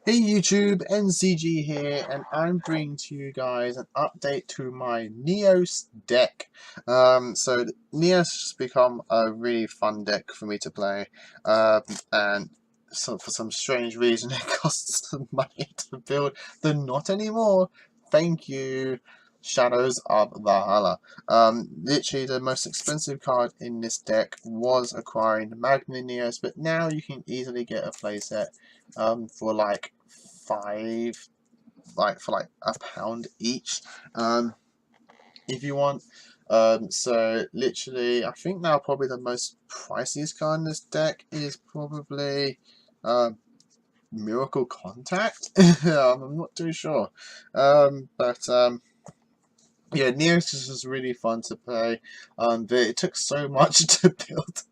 Hey YouTube, NCG here, and I'm bringing to you guys an update to my Neos deck. So Neos has become a really fun deck for me to play, and so for some strange reason it costs some money to build the not anymore. Thank you, Shadows of Valhalla. Literally the most expensive card in this deck was acquiring the Magna Neos, but now you can easily get a playset for like five, like for like £1 each, if you want. So literally, I think now probably the most priciest card in this deck is probably Miracle Contact. I'm not too sure, but yeah, Neos is really fun to play, but it took so much to build.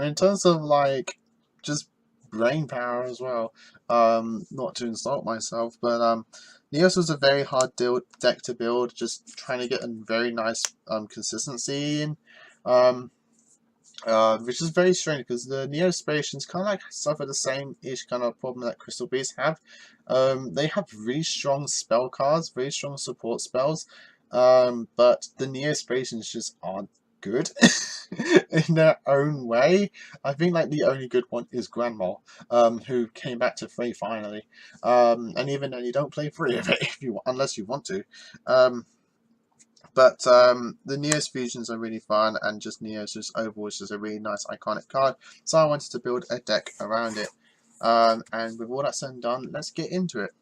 In terms of like just brain power as well. Not to insult myself, but Neos was a very hard deck to build. Just trying to get a very nice consistency in. Um, which is very strange because the Neospatians kind of like suffer the same-ish kind of problem that Crystal Beasts have. They have really strong spell cards, very strong support spells, but the Neospatians just aren't good in their own way. I think like the only good one is Grandma, who came back to free finally. And even then, you don't play free of it if you unless you want to. But the Neos fusions are really fun, and just Neos just overall is just a really nice iconic card. So I wanted to build a deck around it. And with all that said and done, let's get into it.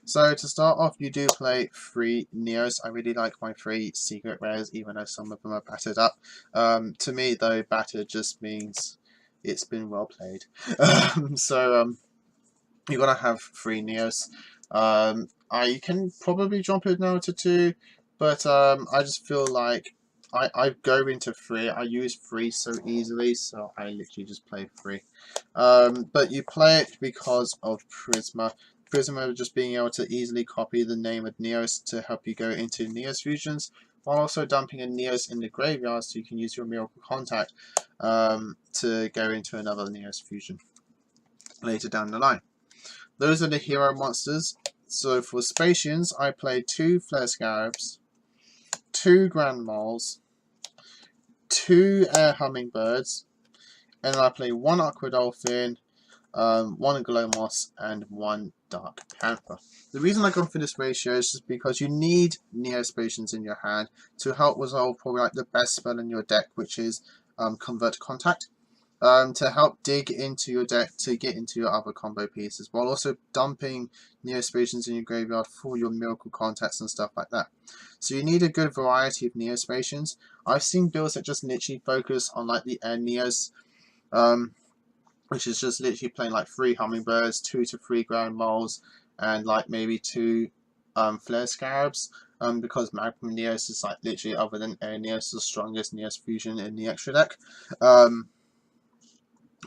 So to start off, you do play 3 Neos. I really like my 3 secret rares, even though some of them are battered up. To me, though, battered just means it's been well played. You're gonna have 3 Neos. I can probably jump it now to 2, but I just feel like I go into 3. I use 3 so easily, so I literally just play 3. But you play it because of Prisma. Prisma just being able to easily copy the name of Neos to help you go into Neos fusions, while also dumping a Neos in the graveyard so you can use your Miracle Contact to go into another Neos fusion later down the line. Those are the hero monsters. So for Spatians, I played 2 Flare Scarabs, 2 Grand Moles, 2 Air Hummingbirds, and I play 1 Aqua Dolphin, 1 Glow Moss, and 1 Dark Panther. The reason I go for this ratio is just because you need Neospatians in your hand to help resolve probably like the best spell in your deck, which is Convert Contact. To help dig into your deck to get into your other combo pieces, while also dumping Neospatians in your graveyard for your Miracle Contacts and stuff like that. So you need a good variety of Neospatians. I've seen builds that just literally focus on like the Air Neos, which is just literally playing like 3 Hummingbirds, 2 to 3 Grand Moles, and like maybe 2 Flare Scarabs. Because Magma Neos is like literally, other than Air Neos, the strongest Neos fusion in the extra deck.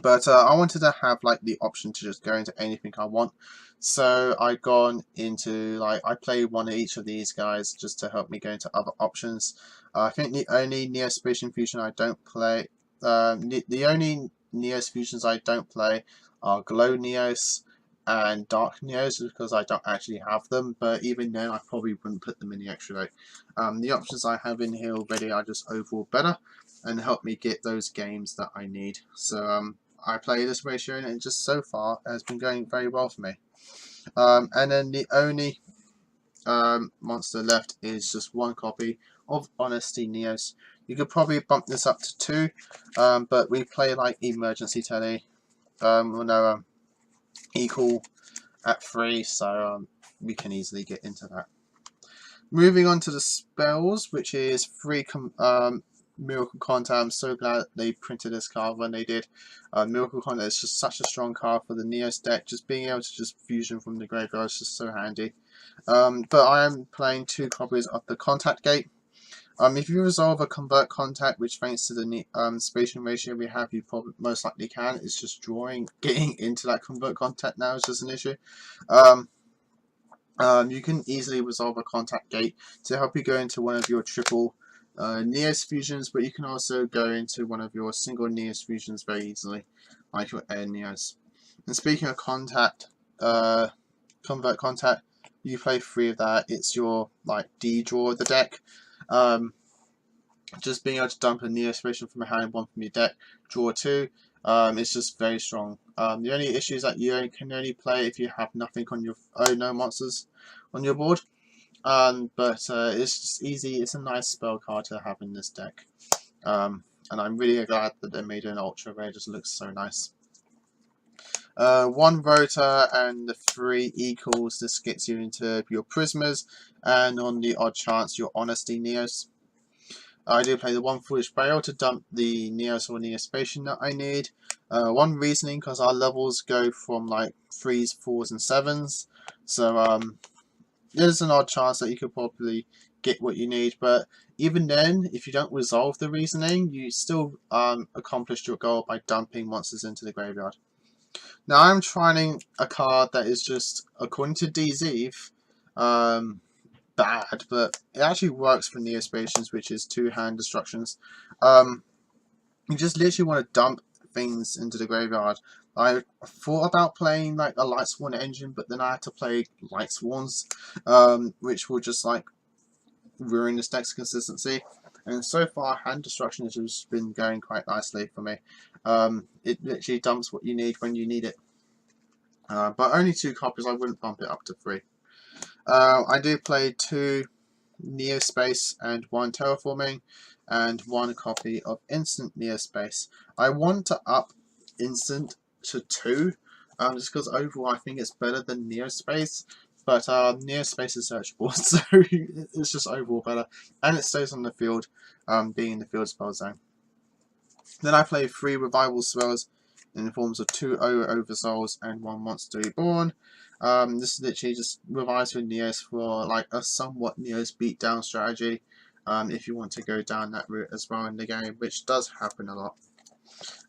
But I wanted to have like the option to just go into anything I want, so I gone into like I play 1 of each of these guys just to help me go into other options. I think the only Neospatian fusion I don't play, the only Neos fusions I don't play are Glow Neos and Dark Neos, because I don't actually have them. But even then, I probably wouldn't put them in the extra deck. The options I have in here already are just overall better and help me get those games that I need. So I play this ratio, and it just so far has been going very well for me. And then the only monster left is just 1 copy of Honesty Neos. You could probably bump this up to 2, but we play like Emergency Telly, equal at 3, so we can easily get into that. Moving on to the spells, which is 3 Miracle Contact. I'm so glad they printed this card when they did. Miracle Contact is just such a strong card for the Neos deck. Just being able to just fusion from the graveyard is just so handy. But I am playing 2 copies of the Contact Gate. If you resolve a Convert Contact, which thanks to the spatial ratio we have, you probably most likely can. It's just getting into that Convert Contact now is just an issue. You can easily resolve a Contact Gate to help you go into one of your triple Neos fusions, but you can also go into one of your single Neos fusions very easily, like your Air Neos. And speaking of Contact, convert contact. You play 3 of that. It's your like D draw of the deck. Just being able to dump a Neo-Aspiration from a hand, 1 from your deck, draw 2. It's just very strong. The only issue is that you can only play if you have nothing on your no monsters on your board. But it's just easy. It's a nice spell card to have in this deck. And I'm really glad that they made an ultra rare. It just looks so nice. 1 rotor and the 3 equals. This gets you into your Prismas, and on the odd chance your Honesty Neos. I do play the 1 Foolish Burial to dump the Neos or Neo-Aspiration that I need. 1 Reasoning because our levels go from like 3s, 4s and 7s. So there's an odd chance that you could probably get what you need, but even then, if you don't resolve the Reasoning, you still accomplished your goal by dumping monsters into the graveyard. Now I'm trying a card that is just, according to DZ, bad, but it actually works for Neo-Aspirations, which is 2 hand destructions. You just literally want to dump things into the graveyard. I thought about playing like a Lightsworn engine, but then I had to play Lightsworns, which will just like ruin this deck's consistency. And so far, hand destruction has just been going quite nicely for me. It literally dumps what you need when you need it. But only 2 copies, I wouldn't bump it up to 3. I do play 2 Neospace and 1 Terraforming, and 1 copy of Instant Neospace. I want to up Instant to 2, just because overall I think it's better than Neospace, but Neospace is searchable, so it's just overall better, and it stays on the field, being in the field spell zone. Then I play 3 Revival Spells in the forms of 2 Oversouls and 1 Monster Reborn. This is literally just revives with Neos for like a somewhat Neos beatdown strategy, if you want to go down that route as well in the game, which does happen a lot.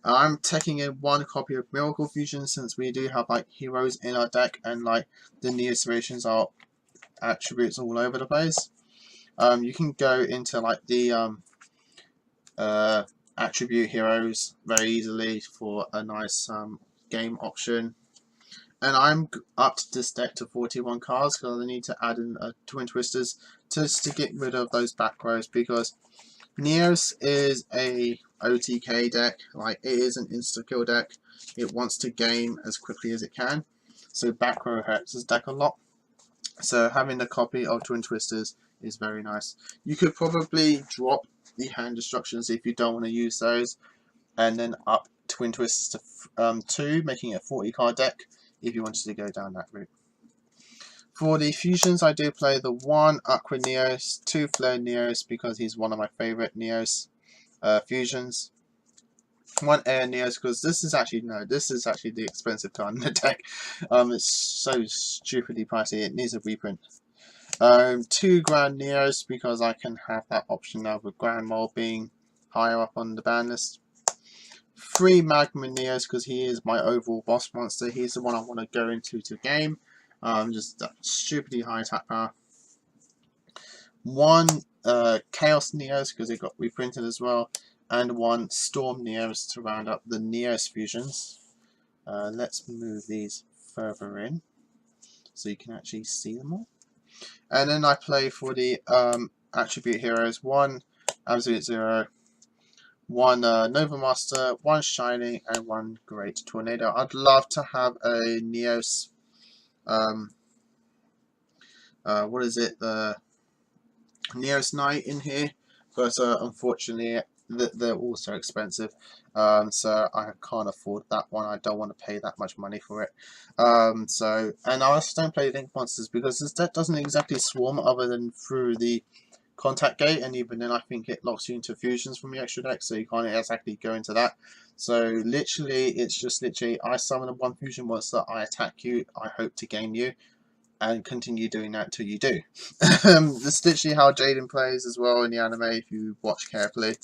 I'm taking in 1 copy of Miracle Fusion, since we do have like heroes in our deck and like the Neo-Aspirations are attributes all over the place. You can go into like the attribute heroes very easily for a nice game option. And I'm up to this deck to 41 cards because I need to add in Twin Twisters just to get rid of those back rows, because Neos is a OTK deck, like it is an insta-kill deck. It wants to game as quickly as it can, so back row hurts this deck a lot. So having a copy of Twin Twisters is very nice. You could probably drop the hand destructions if you don't want to use those, and then up Twin Twisters to 2, making it a 40 card deck if you wanted to go down that route. For the fusions, I do play the 1 Aqua Neos, 2 Flare Neos because he's one of my favourite Neos fusions. 1 Air Neos because this is actually the expensive card in the deck. It's so stupidly pricey, it needs a reprint. 2 Grand Neos because I can have that option now with Grand Mole being higher up on the ban list. 3 Magma Neos because he is my overall boss monster. He's the one I want to go into to game. Just that stupidly high attack power. 1 Chaos Neos because it got reprinted as well. And 1 Storm Neos to round up the Neos fusions. Let's move these further in so you can actually see them all. And then I play for the attribute heroes 1 Absolute Zero, 1 Nova Master, 1 Shining, and 1 Great Tornado. I'd love to have a Neos, what is it, the Neos Knight in here, but unfortunately they're also expensive, so I can't afford that one. I don't want to pay that much money for it. And I also don't play Link Monsters because this deck doesn't exactly swarm other than through the contact gate, and even then I think it locks you into fusions from the extra deck, so you can't exactly go into that. So literally it's just I summon a 1 fusion monster, I attack you, I hope to game you, and continue doing that till you do. That's literally how Jaden plays as well in the anime. If you watch carefully,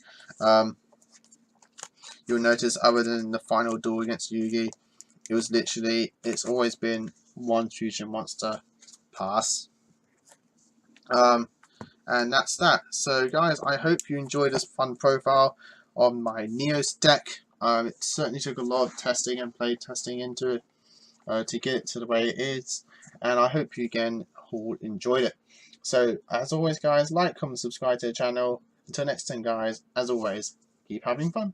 you'll notice other than the final duel against Yugi, it's always been 1 fusion monster pass. And that's that. So guys, I hope you enjoyed this fun profile on my Neos deck. It certainly took a lot of testing and play testing into it. to get it to the way it is, and I hope you again all enjoyed it. So as always guys, like, comment, subscribe to the channel. Until next time guys, as always, keep having fun.